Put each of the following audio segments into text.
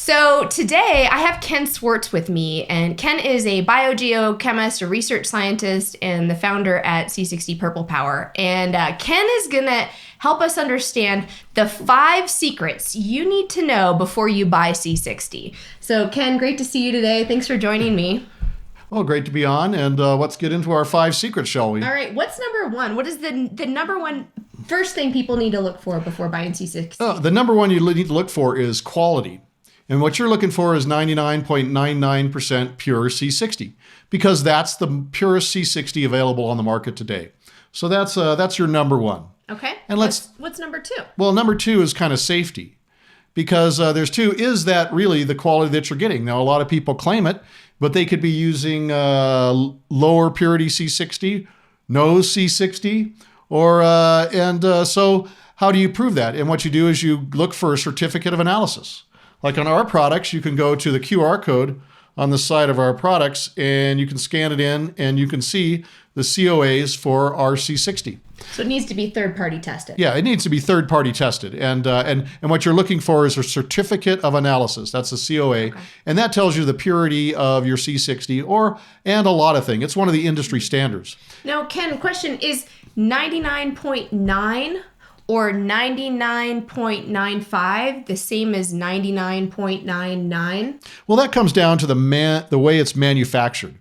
So today I have Ken Swartz with me, and Ken is a biogeochemist, a research scientist, and the founder at C60 Power. And Ken is gonna help us understand the 5 secrets you need to know before you buy C60. So Ken, great to see you today. Thanks for joining me. Well, great to be on, and let's get into our 5 secrets, shall we? All right, what's number 1? What is the number 1 first thing people need to look for before buying C60? The number 1 you need to look for is quality. And what you're looking for is 99.99% pure C60, because that's the purest C60 available on the market today. So that's your number 1. Okay. And what's number 2? Well, number 2 is kind of safety, because there's 2. Is that really the quality that you're getting? Now, a lot of people claim it, but they could be using lower purity C60, no C60, so how do you prove that? And what you do is you look for a certificate of analysis. Like on our products, you can go to the QR code on the side of our products, and you can scan it in, and you can see the COAs for our C60. So it needs to be third-party tested. Yeah, it needs to be third-party tested, and what you're looking for is a certificate of analysis. That's a COA, okay. And that tells you the purity of your C60 and a lot of things. It's one of the industry standards. Now, Ken, question is 99.9 or 99.95 the same as 99.99? Well, that comes down to the way it's manufactured.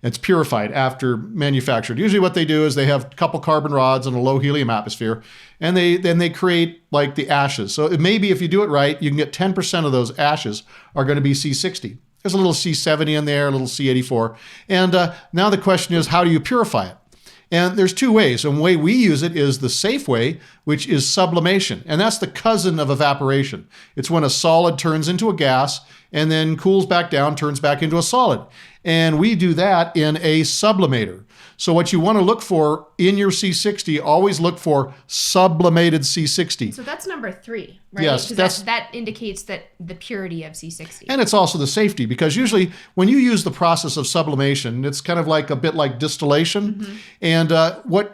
It's purified after manufactured. Usually what they do is they have a couple carbon rods in a low helium atmosphere, and then they create like the ashes. So maybe if you do it right, you can get 10% of those ashes are going to be C60. There's a little C70 in there, a little C84. And now the question is, how do you purify it? And there's 2 ways. And the way we use it is the safe way, which is sublimation. And that's the cousin of evaporation. It's when a solid turns into a gas and then cools back down, turns back into a solid. And we do that in a sublimator. So what you want to look for in your C60, always look for sublimated C60. So that's number 3, right? Yes. That indicates that the purity of C60. And it's also the safety, because usually when you use the process of sublimation, it's kind of like a bit like distillation. Mm-hmm. And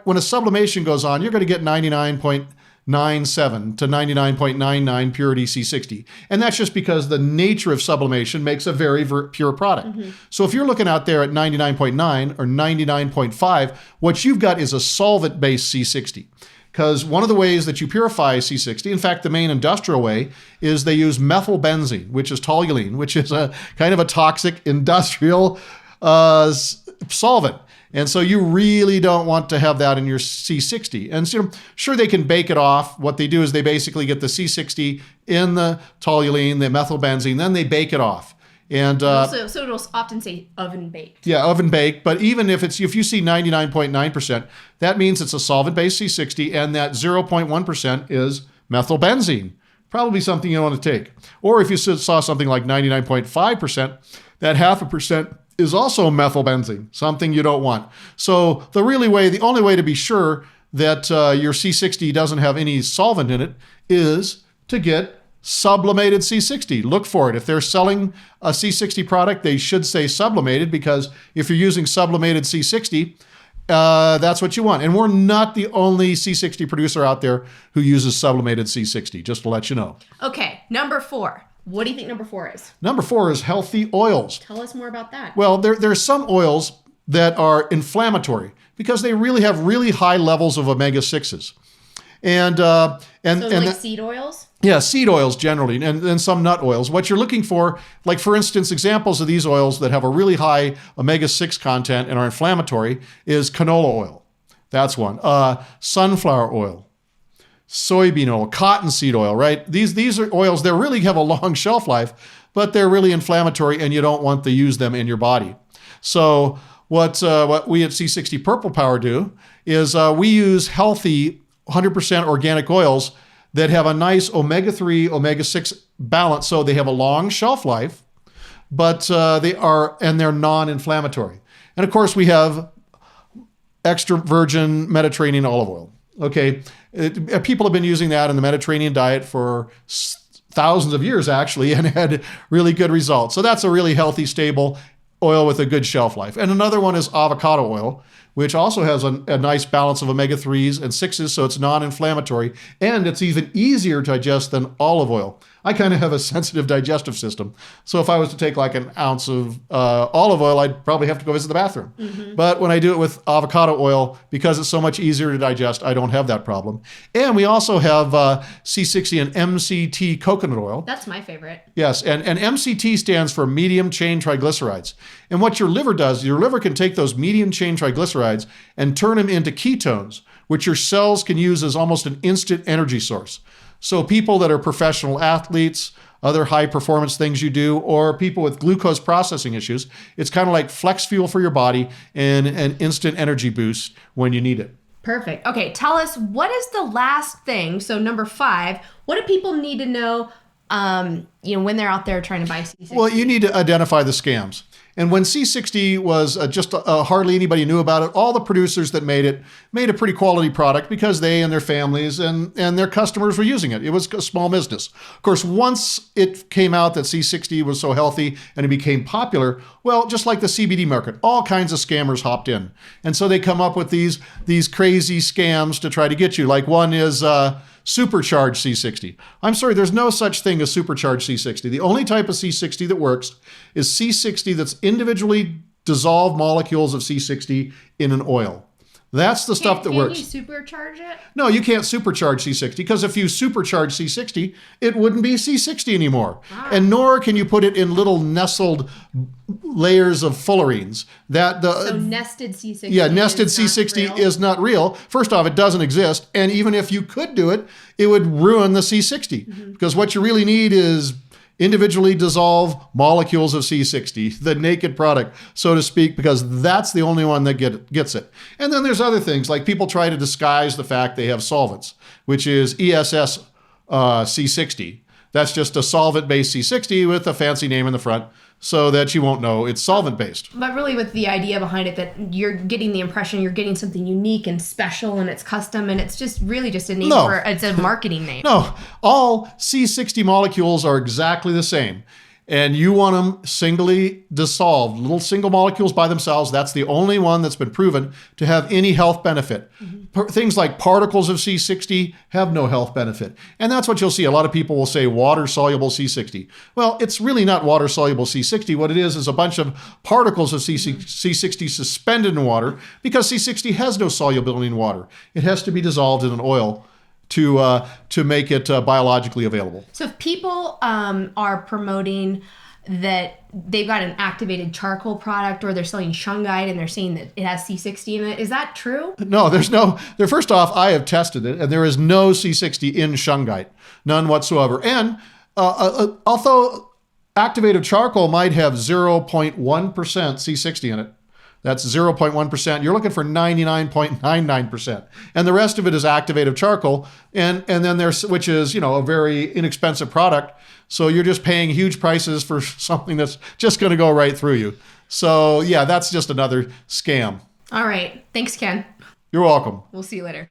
when a sublimation goes on, you're going to get 99.97 to 99.99 purity C60. And that's just because the nature of sublimation makes a very, very pure product. Mm-hmm. So if you're looking out there at 99.9 or 99.5, what you've got is a solvent-based C60. Because one of the ways that you purify C60, in fact, the main industrial way, is they use methylbenzene, which is toluene, which is a kind of a toxic industrial solvent. And so you really don't want to have that in your C60. And so, sure, they can bake it off. What they do is they basically get the C60 in the toluene, the methylbenzene, then they bake it off. And so it'll often say oven baked. Yeah, oven baked. But even if you see 99.9%, that means it's a solvent-based C60, and that 0.1% is methylbenzene. Probably something you want to take. Or if you saw something like 99.5%, that 0.5% is also methylbenzene, something you don't want. So the only way to be sure that your C60 doesn't have any solvent in it is to get sublimated C60. Look for it. If they're selling a C60 product, they should say sublimated, because if you're using sublimated C60, that's what you want. And we're not the only C60 producer out there who uses sublimated C60, just to let you know. Okay, number 4. What do you think number 4 is? Number 4 is healthy oils. Tell us more about that. Well, there are some oils that are inflammatory because they really have really high levels of omega-6s. So seed oils? Yeah, seed oils generally, and some nut oils. What you're looking for, like for instance, examples of these oils that have a really high omega-6 content and are inflammatory is canola oil. That's one. Sunflower oil. Soybean oil, cottonseed oil, right? These are oils that really have a long shelf life, but they're really inflammatory, and you don't want to use them in your body. So what we at C60 Power do is we use healthy 100% organic oils that have a nice omega-3, omega-6 balance. So they have a long shelf life, but they're non-inflammatory. And of course, we have extra virgin Mediterranean olive oil. Okay, people have been using that in the Mediterranean diet for thousands of years, actually, and had really good results. So that's a really healthy, stable oil with a good shelf life. And another one is avocado oil, which also has a nice balance of omega-3s and 6s, so it's non-inflammatory, and it's even easier to digest than olive oil. I kind of have a sensitive digestive system. So if I was to take like an ounce of olive oil, I'd probably have to go visit the bathroom. But when I do it with avocado oil, because it's so much easier to digest, I don't have that problem. And we also have C60 and MCT coconut oil. That's my favorite. Yes, and MCT stands for medium chain triglycerides. And what your liver does, your liver can take those medium chain triglycerides and turn them into ketones, which your cells can use as almost an instant energy source. So people that are professional athletes, other high performance things you do, or people with glucose processing issues, it's kind of like flex fuel for your body and an instant energy boost when you need it. Perfect. Okay, tell us, what is the last thing? So number 5, what do people need to know when they're out there trying to buy C60? Well, you need to identify the scams. And when C60 was hardly anybody knew about it, all the producers that made it made a pretty quality product because they and their families and their customers were using it. It was a small business. Of course, once it came out that C60 was so healthy and it became popular, well, just like the CBD market, all kinds of scammers hopped in. And so they come up with these crazy scams to try to get you. Like one is supercharged C60. I'm sorry, there's no such thing as supercharged C60. The only type of C60 that works is C60 that's individually dissolved molecules of C60 in an oil. That's the stuff that works. Can you supercharge it? No, you can't supercharge C60 because if you supercharge C60, it wouldn't be C60 anymore. And nor can you put it in little nestled layers of fullerenes. So nested C60 nested C60 is not real. First off, it doesn't exist. And even if you could do it, it would ruin the C60 because what you really need is individually dissolve molecules of C60, the naked product, so to speak, because that's the only one that gets it. And then there's other things, like people try to disguise the fact they have solvents, which is ESS C60. That's just a solvent-based C60 with a fancy name in the front so that you won't know it's solvent-based. But really with the idea behind it that you're getting the impression you're getting something unique and special and it's custom and it's just really just a name it's a marketing name. No, all C60 molecules are exactly the same. And you want them singly dissolved, little single molecules by themselves. That's the only one that's been proven to have any health benefit. Things like particles of C60 have no health benefit. And that's what you'll see. A lot of people will say water-soluble C60. Well, it's really not water-soluble C60. What it is a bunch of particles of C60 suspended in water because C60 has no solubility in water. It has to be dissolved in an oil to make it biologically available. So if people are promoting that they've got an activated charcoal product or they're selling shungite and they're saying that it has C60 in it, is that true? No, there's no. First off, I have tested it and there is no C60 in shungite, none whatsoever. And although activated charcoal might have 0.1% C60 in it, that's 0.1%. You're looking for 99.99%. And the rest of it is activated charcoal. And then there's, which is, a very inexpensive product. So you're just paying huge prices for something that's just going to go right through you. So yeah, that's just another scam. All right. Thanks, Ken. You're welcome. We'll see you later.